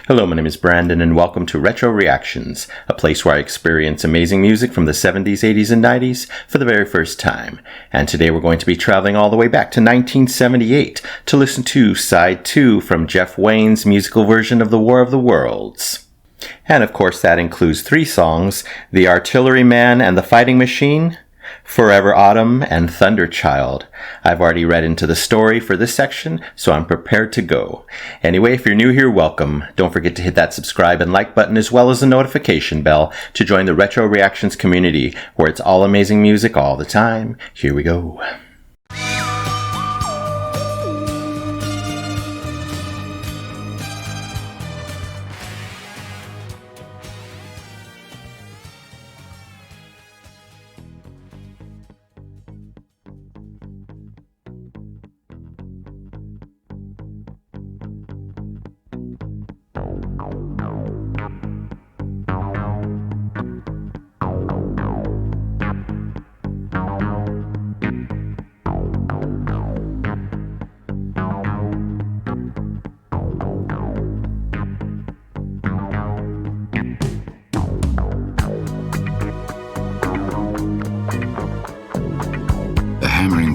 Hello, my name is Brandon, and welcome to Retro Reactions, a place where I experience amazing music from the 70s, 80s, and 90s for the very first time. And today we're going to be traveling all the way back to 1978 to listen to Side 2 from Jeff Wayne's musical version of The War of the Worlds. And of course that includes 3 songs: The Artilleryman and the Fighting Machine, Forever Autumn, and Thunderchild. I've already read into the story for this section, so I'm prepared to go. Anyway, if you're new here, welcome. Don't forget to hit that subscribe and like button as well as the notification bell to join the Retro Reactions community, where it's all amazing music all the time. Here we go.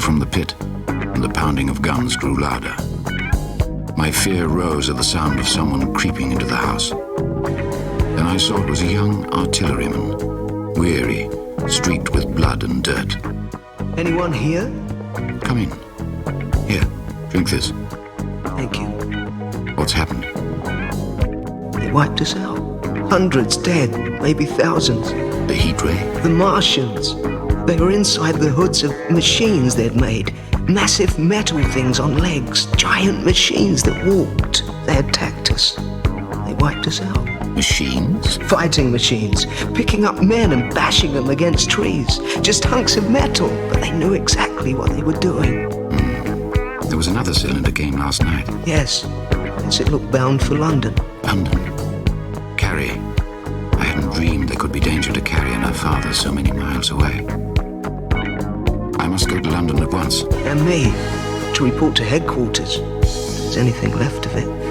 From the pit, and the pounding of guns grew louder. My fear rose at the sound of someone creeping into the house. Then I saw it was a young artilleryman, weary, streaked with blood and dirt. Anyone here? Come in. Here, drink this. Thank you. What's happened? They wiped us out. Hundreds dead, maybe thousands. The heat ray? The Martians. They were inside the hoods of machines they'd made. Massive metal things on legs. Giant machines that walked. They attacked us. They wiped us out. Machines? Fighting machines. Picking up men and bashing them against trees. Just hunks of metal, but they knew exactly what they were doing. There was another cylinder game last night. Yes. It looked bound for London. London? Carrie. I hadn't dreamed there could be danger to Carrie and her father so many miles away. I must go to London at once. And me, to report to headquarters, if there's anything left of it.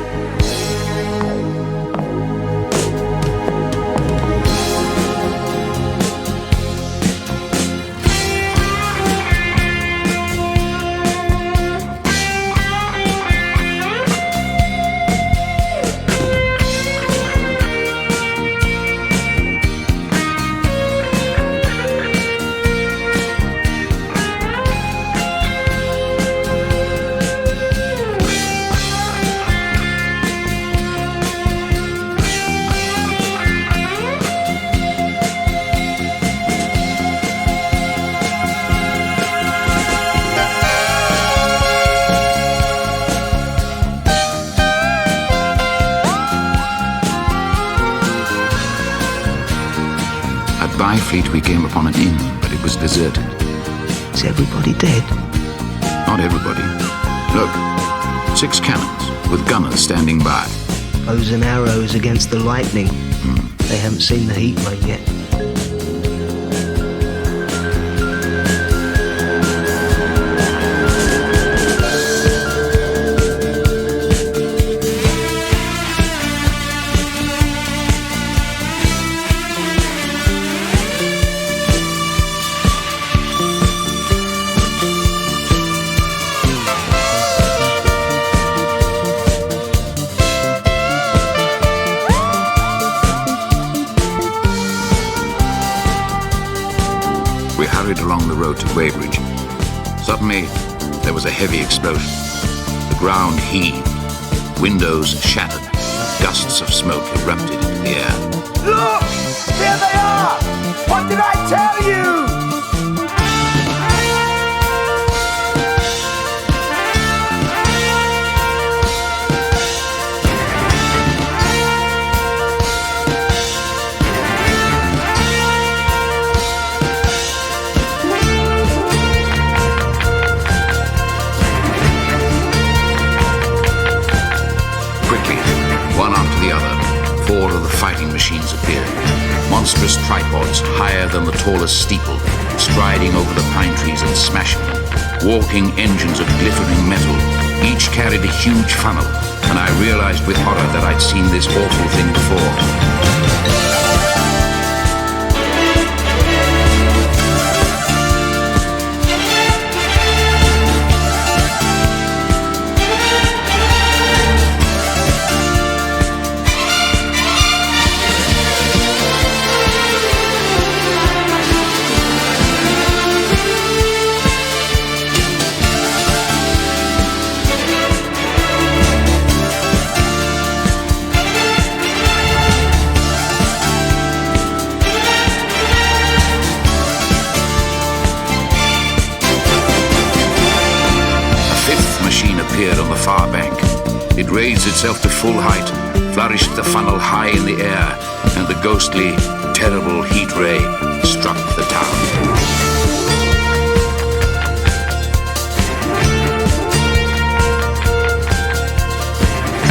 Byfleet we came upon an inn, but it was deserted. Is everybody dead? Not everybody. Look, 6 cannons with gunners standing by. Bows and arrows against the lightning. They haven't seen the heat ray yet. We hurried along the road to Weybridge. Suddenly, there was a heavy explosion. The ground heaved, windows shattered, gusts of smoke erupted into the air. Look! There they are! What did I tell you? One after the other, 4 of the fighting machines appeared. Monstrous tripods higher than the tallest steeple, striding over the pine trees and smashing them. Walking engines of glittering metal, each carried a huge funnel, and I realized with horror that I'd seen this awful thing before. On the far bank. It raised itself to full height, flourished the funnel high in the air, and the ghostly, terrible heat ray struck the town.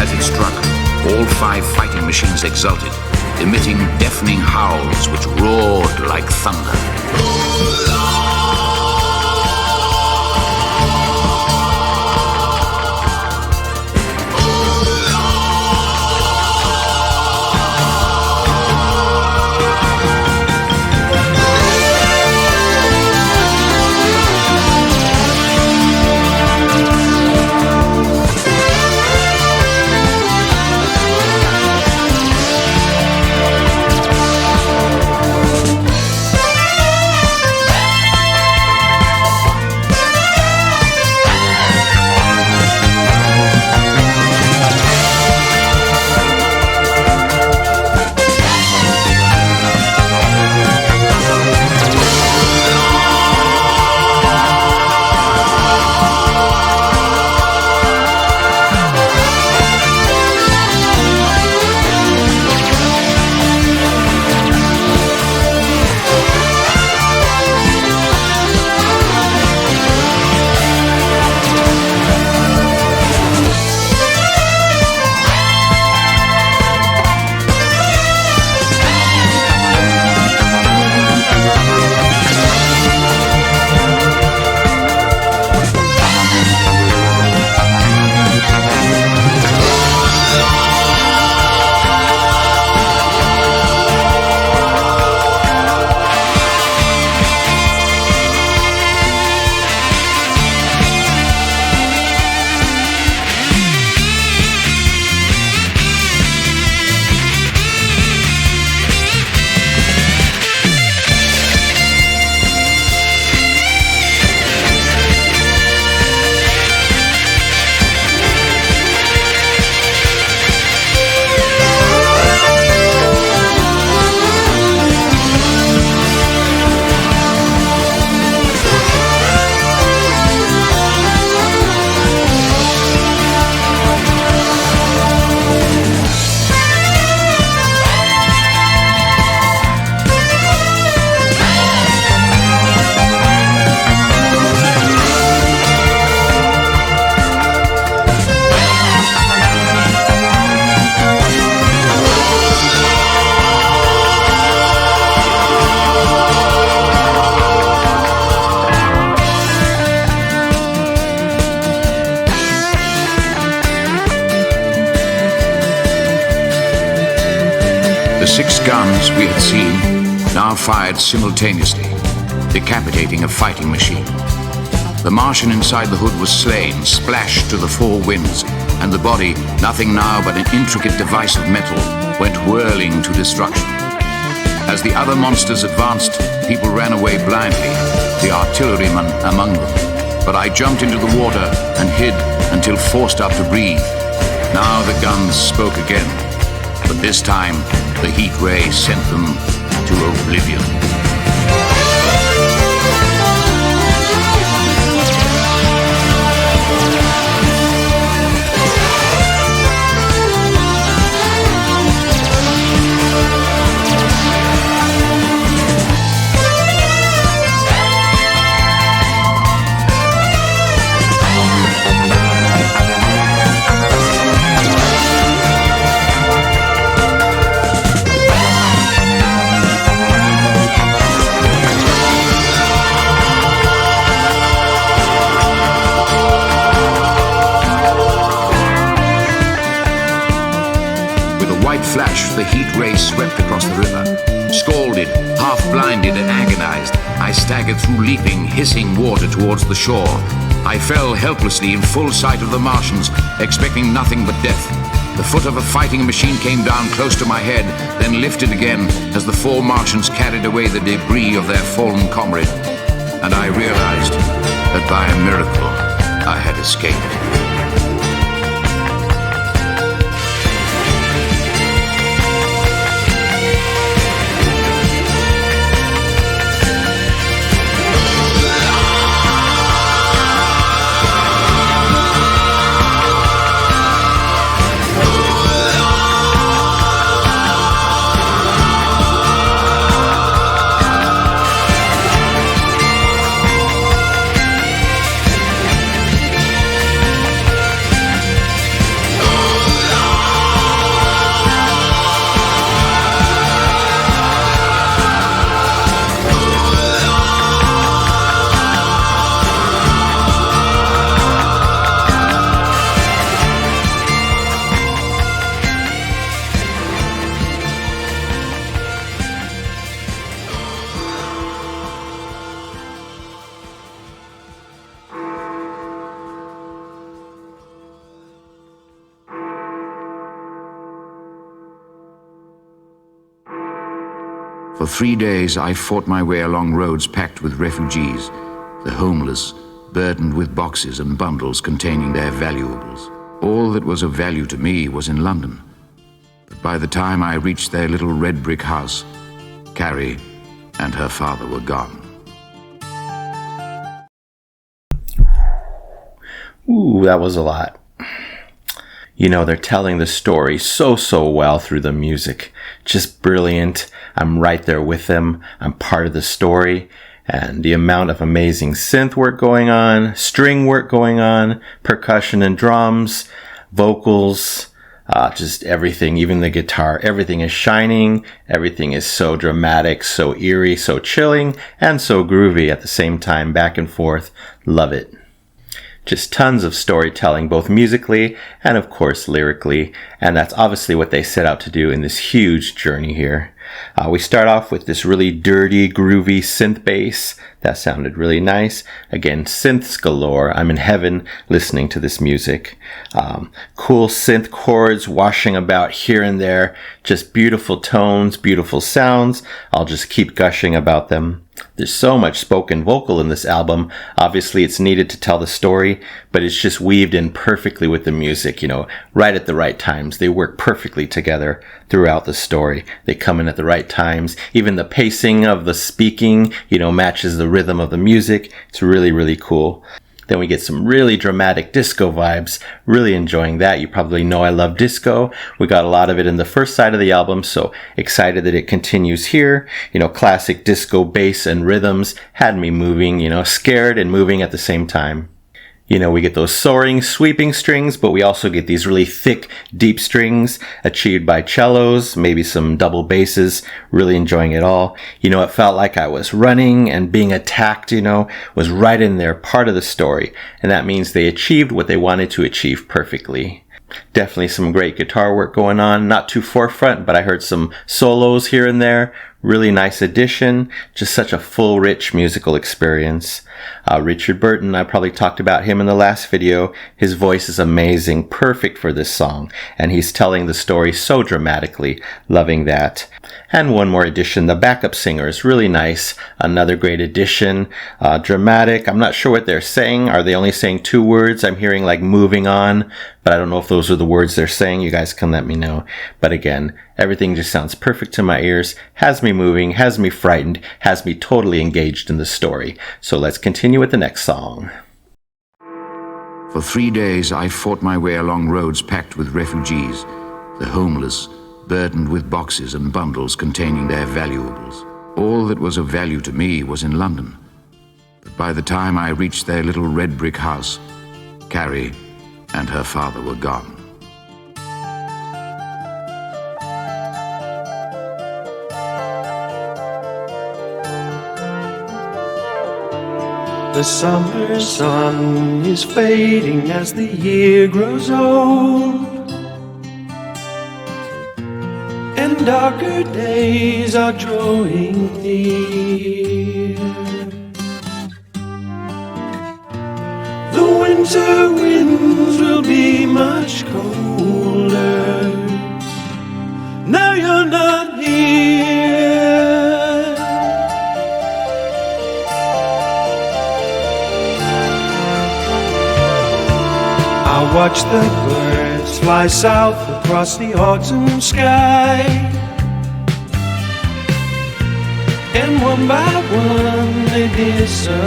As it struck, all 5 fighting machines exulted, emitting deafening howls which roared like thunder. The 6 guns we had seen now fired simultaneously, decapitating a fighting machine. The Martian inside the hood was slain, splashed to the 4 winds, and the body, nothing now but an intricate device of metal, went whirling to destruction. As the other monsters advanced, people ran away blindly, the artilleryman among them. But I jumped into the water and hid until forced up to breathe. Now the guns spoke again, but this time the heat ray sent them to oblivion. flash, the heat ray swept across the river. Scalded, half-blinded and agonized, I staggered through leaping, hissing water towards the shore. I fell helplessly in full sight of the Martians, expecting nothing but death. The foot of a fighting machine came down close to my head, then lifted again as the 4 Martians carried away the debris of their fallen comrade. And I realized that by a miracle I had escaped. For 3 days, I fought my way along roads packed with refugees, the homeless, burdened with boxes and bundles containing their valuables. All that was of value to me was in London. But by the time I reached their little red brick house, Carrie and her father were gone. Ooh, that was a lot. You know, they're telling the story so well through the music. Just brilliant. I'm right there with them. I'm part of the story. And the amount of amazing synth work going on, string work going on, percussion and drums, vocals, just everything, even the guitar, everything is shining. Everything is so dramatic, so eerie, so chilling, and so groovy at the same time, back and forth. Love it. Just tons of storytelling, both musically and of course lyrically, and that's obviously what they set out to do in this huge journey here. We start off with this really dirty, groovy synth bass. That sounded really nice. Again, synths galore. I'm in heaven listening to this music. Cool synth chords washing about here and there. Just beautiful tones, beautiful sounds. I'll just keep gushing about them. There's so much spoken vocal in this album. Obviously, it's needed to tell the story, but it's just weaved in perfectly with the music, right at the right times. They work perfectly together throughout the story. They come in at the right times. Even the pacing of the speaking, matches the rhythm of the music. It's really cool. Then we get some really dramatic disco vibes. Really enjoying that. You probably know I love disco. We got a lot of it in the first side of the album, so excited that it continues here. Classic disco bass and rhythms had me moving, scared and moving at the same time. We get those soaring, sweeping strings, but we also get these really thick, deep strings achieved by cellos, maybe some double basses. Really enjoying it all. It felt like I was running and being attacked, was right in there, part of the story. And that means they achieved what they wanted to achieve perfectly. Definitely some great guitar work going on. Not too forefront, but I heard some solos here and there. Really nice addition. Just such a full, rich musical experience. Richard Burton, I probably talked about him in the last video. His voice is amazing, perfect for this song, and he's telling the story so dramatically. Loving that. And one more addition, the backup singer is really nice. Another great addition. Dramatic. I'm not sure what they're saying. Are they only saying 2 words? I'm hearing like moving on, but I don't know if those are the words they're saying. You guys can let me know. But again, everything just sounds perfect to my ears, has me moving, has me frightened, has me totally engaged in the story. So let's continue with the next song. For 3 days, I fought my way along roads packed with refugees, the homeless, burdened with boxes and bundles containing their valuables. All that was of value to me was in London. But by the time I reached their little red brick house, Carrie and her father were gone. The summer sun is fading as the year grows old. darker days are drawing near. The winter winds will be much colder. Now you're not here. I watch the birds fly south across the autumn sky, and one by one they disappear.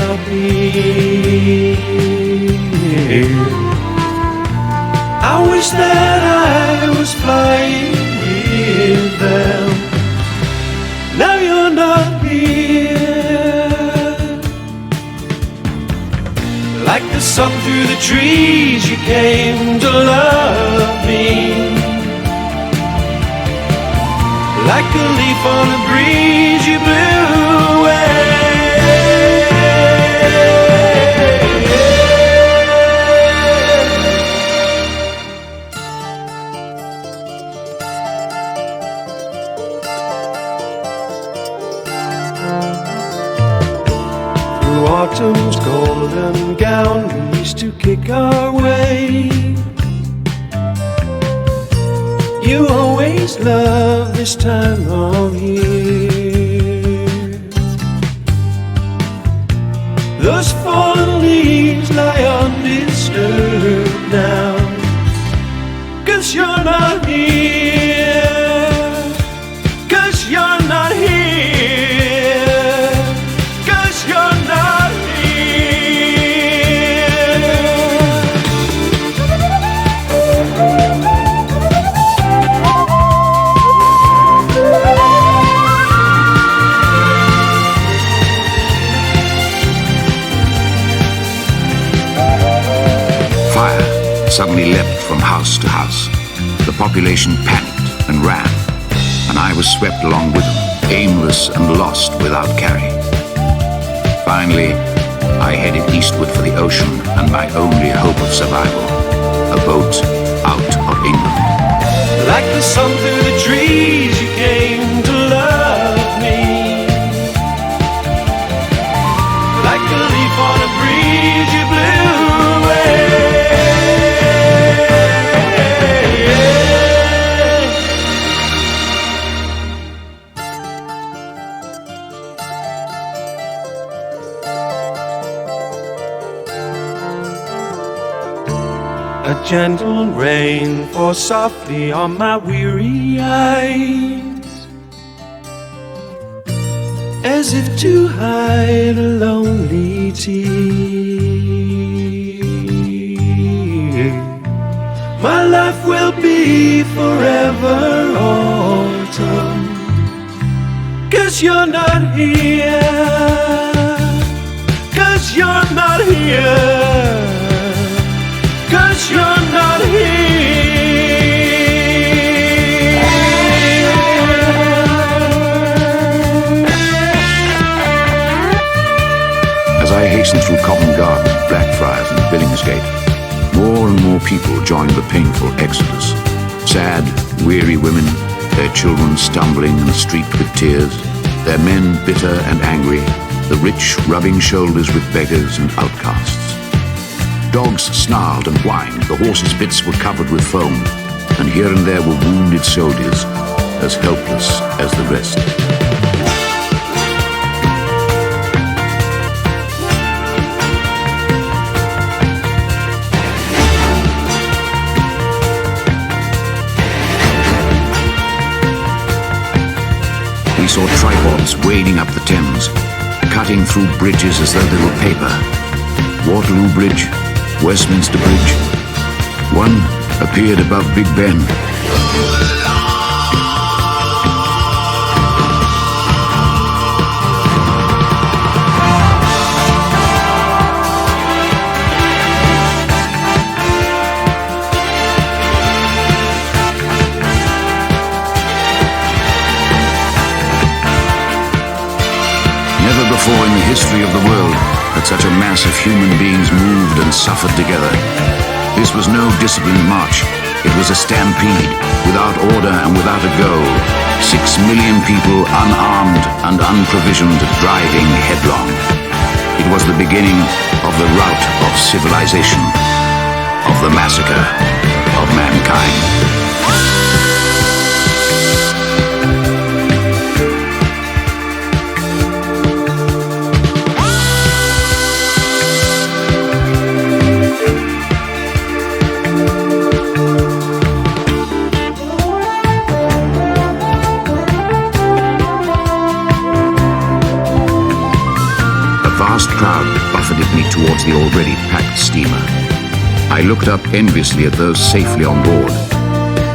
I wish that I was flying with them. Now you're not here. Like the sun through the trees, you came to love me. Like a leaf on a breeze, you blew away. Through autumn's golden gown, we used to kick our way. You always love this time of year. Those fallen leaves lie undisturbed now, 'cause you're not here. 'Cause you're not here. 'Cause you're not suddenly leapt from house to house. The population panicked and ran, and I was swept along with them, aimless and lost without carry. Finally, I headed eastward for the ocean and my only hope of survival, a boat out of England. Like the sun through the trees, you came to love me. Like a leaf on a breeze, you blew away. A gentle rain falls softly on my weary eyes, as if to hide a lonely tear. My life will be forever autumn, 'cause you're not here. 'Cause you're not here. 'Cause you're not here. As I hastened through Covent Garden, Blackfriars and Billingsgate, more and more people joined the painful exodus. Sad, weary women, their children stumbling in the street with tears, their men bitter and angry, the rich rubbing shoulders with beggars and outcasts. Dogs snarled and whined, the horses' bits were covered with foam, and here and there were wounded soldiers, as helpless as the rest. We saw tripods wading up the Thames, cutting through bridges as though they were paper. Waterloo Bridge, Westminster Bridge. One appeared above Big Ben. Never before in the history of the world had such a mass of human beings moved and suffered together. This was no disciplined march. It was a stampede, without order and without a goal. 6 million people unarmed and unprovisioned driving headlong. It was the beginning of the rout of civilization, of the massacre of mankind. A vast crowd buffeted me towards the already packed steamer. I looked up enviously at those safely on board,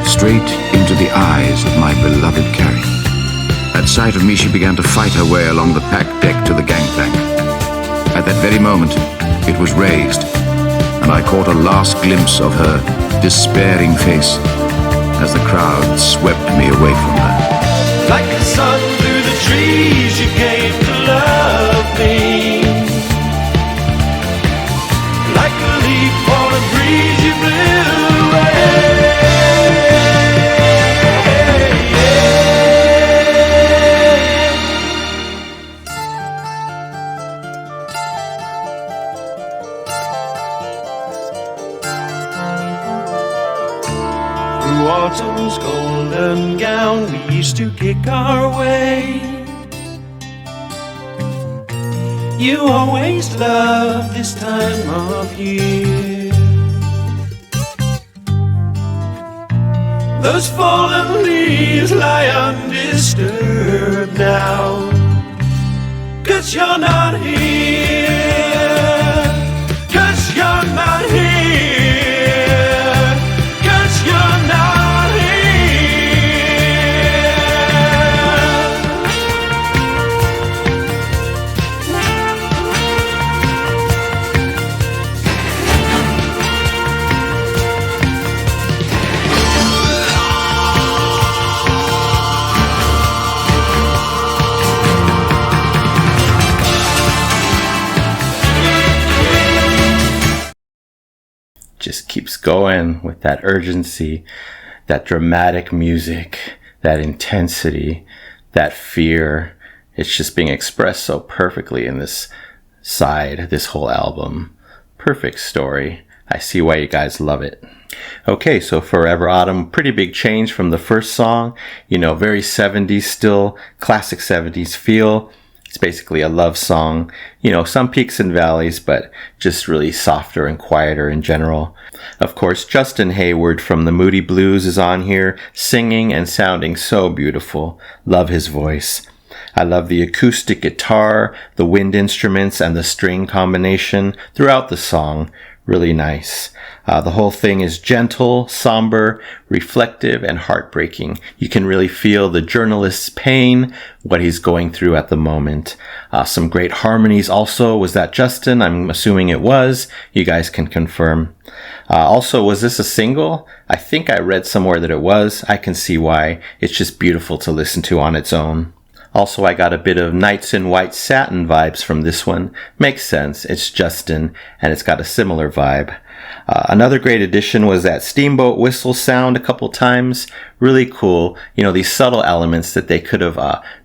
straight into the eyes of my beloved Carrie. At sight of me, she began to fight her way along the packed deck to the gangplank. At that very moment, it was raised, and I caught a last glimpse of her despairing face as the crowd swept me away from her. Like the sun through the trees, you came to love me. Like a leaf on a breeze, you blew away. Through autumn's golden gown, we used to kick our way. You always loved this time of year. Those fallen leaves lie undisturbed now, 'cause you're not here. 'Cause you're not here. 'Cause you're not here. Just keeps going with that urgency, that dramatic music, that intensity, that fear. It's just being expressed so perfectly in this side, this whole album. Perfect story. I see why you guys love it. Okay, so Forever Autumn, pretty big change from the first song. You know, very 70s still, classic 70s feel. It's basically a love song, you know, some peaks and valleys, but just really softer and quieter in general. Of course, Justin Hayward from the Moody Blues is on here, singing and sounding so beautiful. Love his voice. I love the acoustic guitar, the wind instruments, and the string combination throughout the song. Really nice. The whole thing is gentle, somber, reflective, and heartbreaking. You can really feel the journalist's pain, what he's going through at the moment. Some great harmonies also. Was that Justin? I'm assuming it was. You guys can confirm. Also, was this a single? I think I read somewhere that it was. I can see why. It's just beautiful to listen to on its own. Also, I got a bit of Nights in White Satin vibes from this one. Makes sense. It's Justin, and it's got a similar vibe. Another great addition was that steamboat whistle sound a couple times. Really cool. You know, these subtle elements that they could have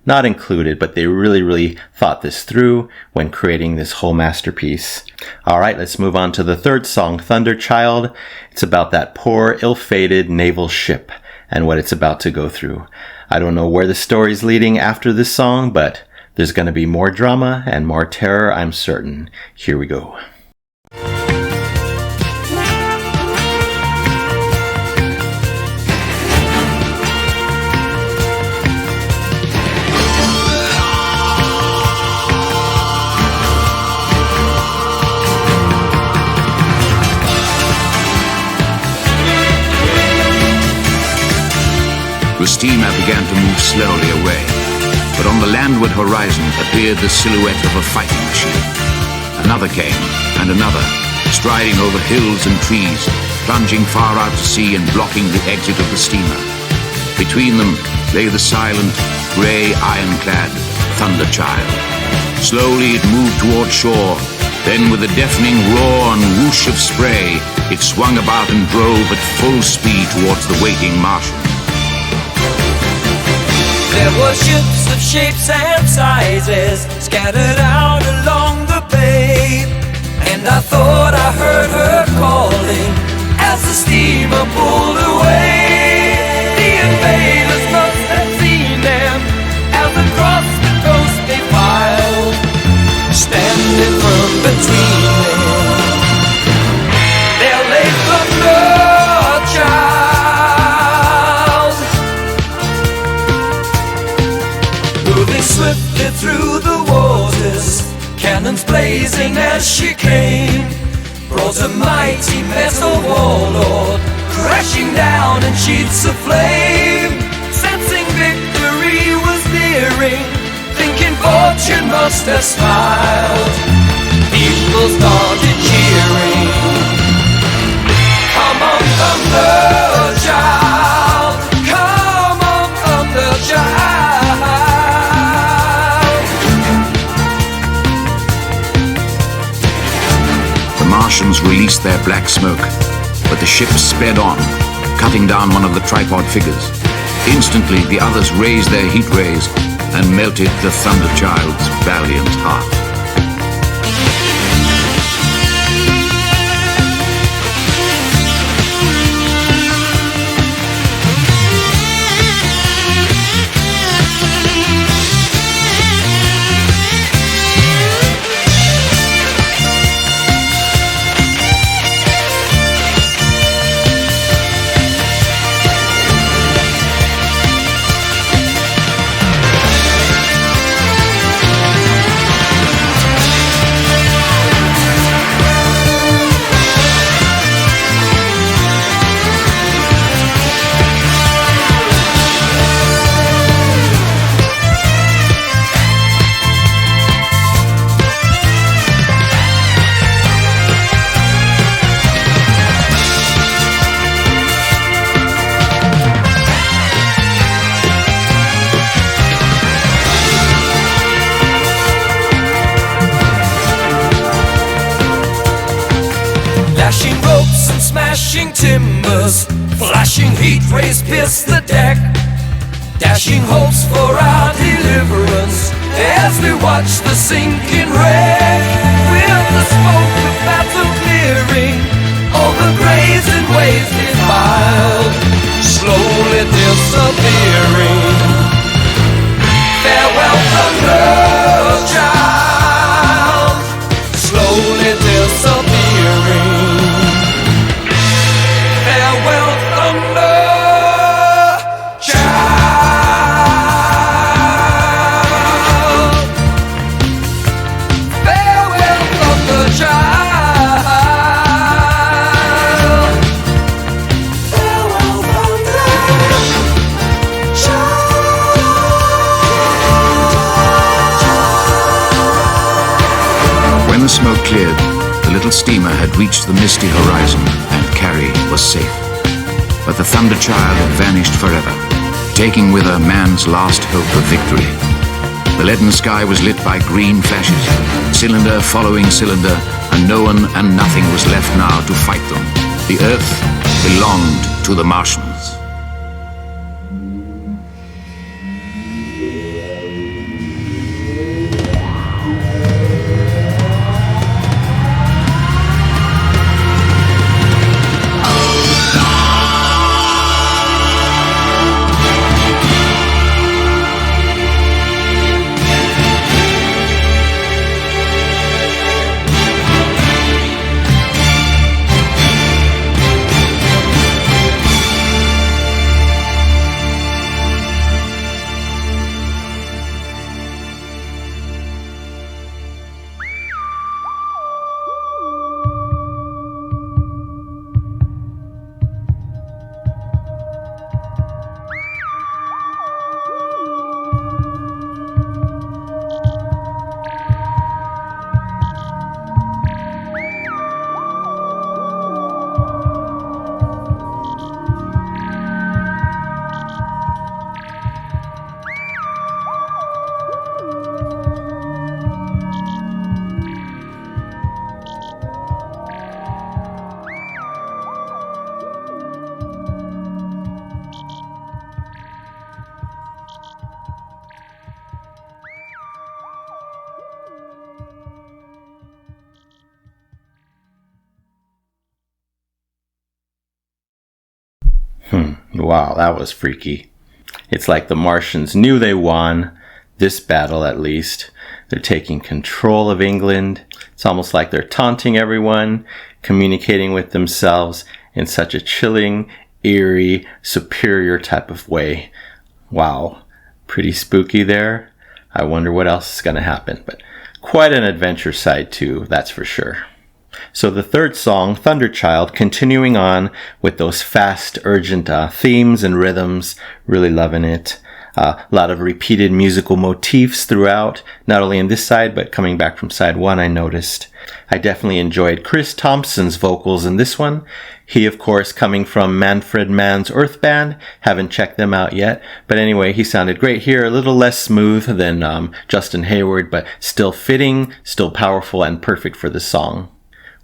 not included, but they really thought this through when creating this whole masterpiece. All right, let's move on to the third song, Thunderchild. It's about that poor, ill-fated naval ship and what it's about to go through. I don't know where the story's leading after this song, but there's going to be more drama and more terror, I'm certain. Here we go. The steamer began to move slowly away, but on the landward horizon appeared the silhouette of a fighting machine. Another came, and another, striding over hills and trees, plunging far out to sea and blocking the exit of the steamer. Between them lay the silent, grey, ironclad Thunderchild. Slowly it moved toward shore, then with a deafening roar and whoosh of spray, it swung about and drove at full speed towards the waiting Martians. There were ships of shapes and sizes scattered out along the bay, and I thought I heard her calling as the steamer pulled away. The invaders must have seen them as across the coast they filed, standing firm between them. There lay Thunderchild, moving swiftly through the waters, cannons blazing as she came, brought a mighty metal warlord crashing down in sheets of flame. Sensing victory was nearing, thinking fortune must have smiled, people started cheering. Come on, Thunderchild, come on, Thunderchild. The Martians released their black smoke, but the ship sped on, cutting down one of the tripod figures. Instantly, the others raised their heat rays and melted the Thunderchild's valiant heart. Lashing ropes and smashing timbers, flashing heat rays pierce the deck, dashing hopes for our deliverance as we watch the sinking wreck. With the smoke of battle clearing, all the brazen waves defiled, slowly disappearing. Farewell, Thunderchild, slowly disappearing. Farewell, Thunderchild. Farewell, Thunderchild. Farewell, Thunderchild. When the smoke cleared, the little steamer had reached the misty horizon, and Carrie was safe. But the Thunderchild had vanished forever, taking with her man's last hope of victory. The leaden sky was lit by green flashes, cylinder following cylinder, and no one and nothing was left now to fight them. The Earth belonged to the Martians. Wow, that was freaky. It's like the Martians knew they won, this battle at least. They're taking control of England. It's almost like they're taunting everyone, communicating with themselves in such a chilling, eerie, superior type of way. Wow, pretty spooky there. I wonder what else is going to happen, but quite an adventure side too, that's for sure. So the third song, Thunderchild, continuing on with those fast, urgent themes and rhythms, really loving it. A lot of repeated musical motifs throughout, not only in this side, but coming back from side one, I noticed. I definitely enjoyed Chris Thompson's vocals in this one. He, of course, coming from Manfred Mann's Earth Band. Haven't checked them out yet. But anyway, he sounded great here. A little less smooth than Justin Hayward, but still fitting, still powerful, and perfect for the song.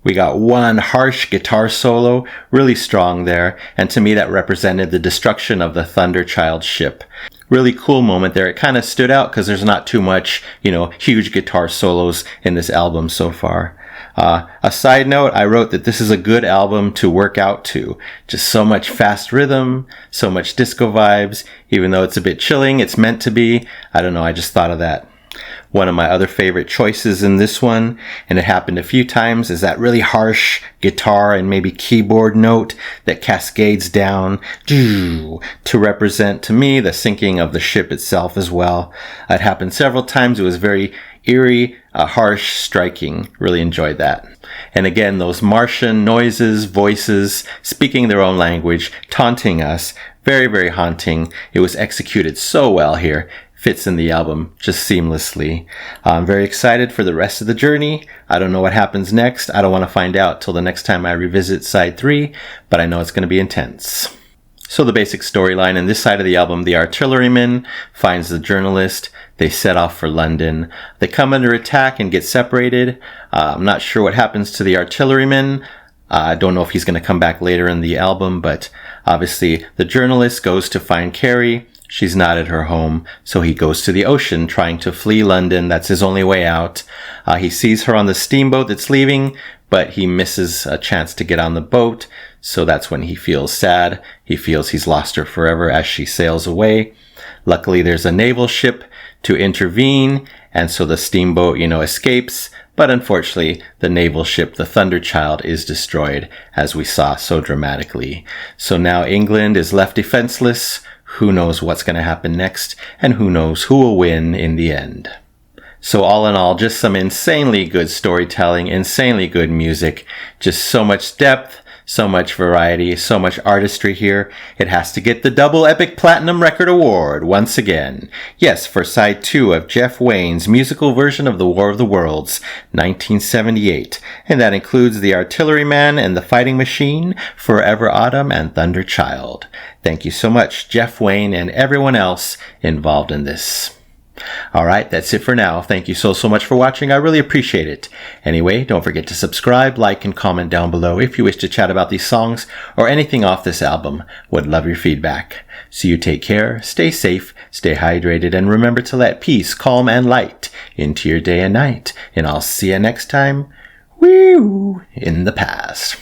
We got one harsh guitar solo, really strong there, and to me that represented the destruction of the Thunderchild ship. Really cool moment there. It kind of stood out because there's not too much, huge guitar solos in this album so far. A side note, I wrote that this is a good album to work out to. Just so much fast rhythm, so much disco vibes. Even though it's a bit chilling, it's meant to be. I don't know, I just thought of that. One of my other favorite choices in this one, and it happened a few times, is that really harsh guitar and maybe keyboard note that cascades down to represent, to me, the sinking of the ship itself as well. It happened several times. It was very eerie, harsh, striking. Really enjoyed that. And again, those Martian noises, voices, speaking their own language, taunting us. Very, very haunting. It was executed so well here. Fits in the album just seamlessly. I'm very excited for the rest of the journey. I don't know what happens next. I don't want to find out till the next time I revisit side 3, but I know it's going to be intense. So the basic storyline in this side of the album, the artilleryman finds the journalist. They set off for London. They come under attack and get separated. I'm not sure what happens to the artilleryman. I don't know if he's going to come back later in the album, but obviously the journalist goes to find Carrie. She's not at her home, so he goes to the ocean trying to flee London. That's his only way out. He sees her on the steamboat that's leaving, but he misses a chance to get on the boat, so that's when he feels sad. He feels he's lost her forever as she sails away. Luckily, there's a naval ship to intervene, and so the steamboat, escapes. But unfortunately, the naval ship, the Thunderchild, is destroyed, as we saw so dramatically. So now England is left defenseless. Who knows what's going to happen next, and who knows who will win in the end. So all in all, just some insanely good storytelling, insanely good music, just so much depth, so much variety, so much artistry here. It has to get the double Epic Platinum Record Award once again. Yes, for side 2 of Jeff Wayne's musical version of The War of the Worlds, 1978. And that includes The Artilleryman and The Fighting Machine, Forever Autumn, and Thunderchild. Thank you so much, Jeff Wayne and everyone else involved in this. Alright, that's it for now. Thank you so much for watching. I really appreciate it. Anyway, don't forget to subscribe, like, and comment down below if you wish to chat about these songs or anything off this album. Would love your feedback. So you take care, stay safe, stay hydrated, and remember to let peace, calm, and light into your day and night. And I'll see you next time. Woo! In the past.